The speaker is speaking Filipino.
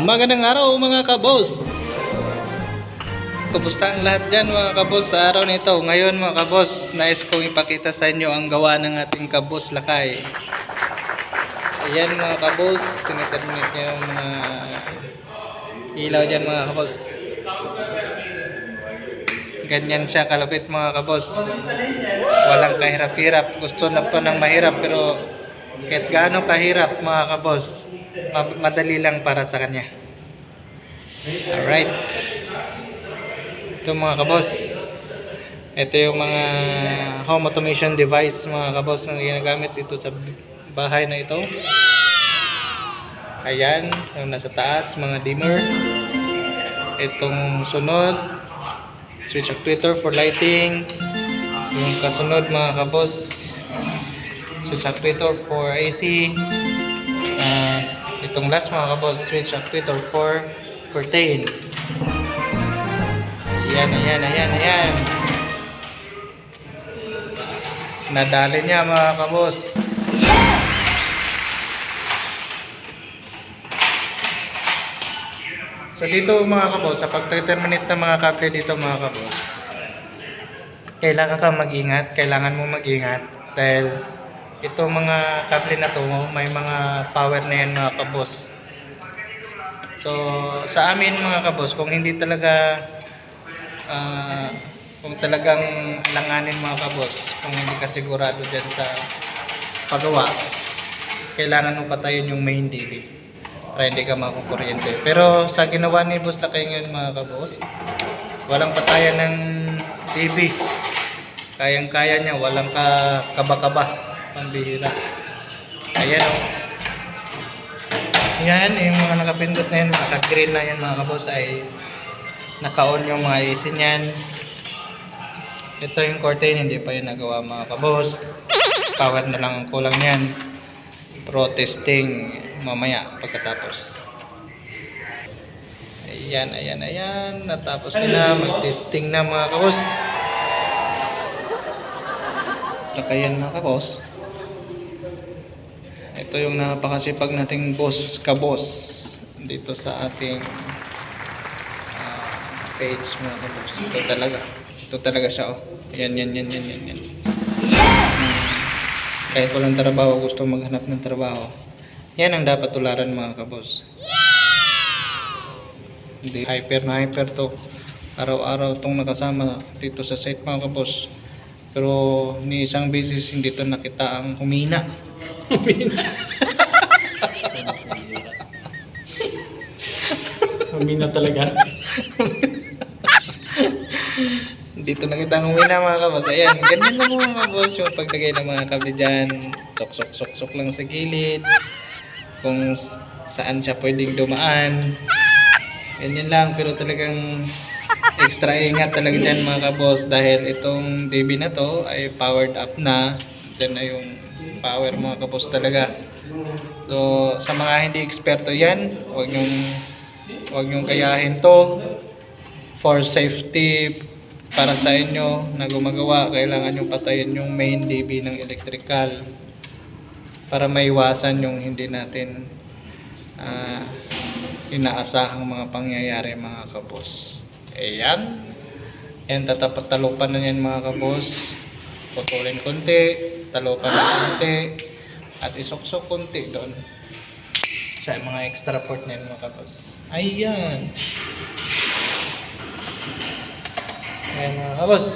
Magandang araw mga kabos. Kumusta ang lahat dyan mga kabos sa araw nito? Ngayon mga kabos, nais kong ipakita sa inyo ang gawa ng ating kabos lakay. Ayan mga kabos, tinaterminate niya yung mga ilaw dyan mga kabos. Ganyan siya kalapit mga kabos. Walang kahirap-hirap. Gusto na po ng mahirap pero kahit gaano kahirap mga kabos, madali lang para sa kanya. Alright. Ito mga kabos. Ito yung mga home automation device mga kabos na ginagamit dito sa bahay na ito. Ayan, yung nasa taas, mga dimmer. Itong sunod, switch actuator for lighting. Yung kasunod mga kabos, switch actuator for AC. Itong last mga kabos, switch actuator for curtain. Ayan. Nadali niya mga kabos. So dito mga kabos, sa pag-terminate ng mga kable dito mga kabos, kailangan kang mag-ingat, kailangan mo mag-ingat dahil itong mga kable na to, may mga power na yan mga kabos. So sa amin mga kabos, kung hindi talaga kung talagang langanin mga kabos, kung hindi ka sigurado dyan sa pagawa, kailangan mo patayin yung main DB para hindi ka makukuryente. Pero sa ginawa ni Boss Lakay ngayon mga kabos, walang patayan ng DB, kayang-kaya niya, walang kaba-kaba, pambihira. Ayan o. Yan, yung mga nakapindot na yan, naka-green na yan mga kabos, ay naka-on yung mga AC niyan. Ito yung curtain, hindi pa yun nagawa mga kabos. Power na lang ang kulang niyan. Pro testing mamaya pagkatapos. Ayan. Natapos na, mag-testing na mga kabos. Nakayan mga kabos. Ito yung napakasipag nating boss, kabos dito sa ating page mga kabos. Ito talaga siya oh. Yan. Kahit walang trabaho, gusto maghanap ng trabaho, yan ang dapat tularan mga kabos. Hindi hyper to. Araw-araw itong nakasama dito sa site mga kabos. Pero ni isang beses hindi to nakita ang humina. Humina talaga. Dito nakita ang humina mga kabos. Ayan, ganyan lang mga kabos yung paglagay ng mga kable dyan. Sok lang sa gilid. Kung saan siya pwedeng dumaan. Ganyan lang, pero talagang extra ingat talaga dyan mga kabos. Dahil itong DB na to ay powered up na. Dyan na yung power mga kabos talaga. So sa mga hindi eksperto yan, huwag nyong kayahin to. For safety para sa inyo na gumagawa, kailangan nyo patayin yung main DB ng electrical para maiwasan yung hindi natin inaasahang mga pangyayari mga kabos. Ayan, talupan na yan mga kabos. Putulin konti, talupan na konti, at isuksok konti doon sa mga extra port na yan mga kabos. Ayan mga kabos.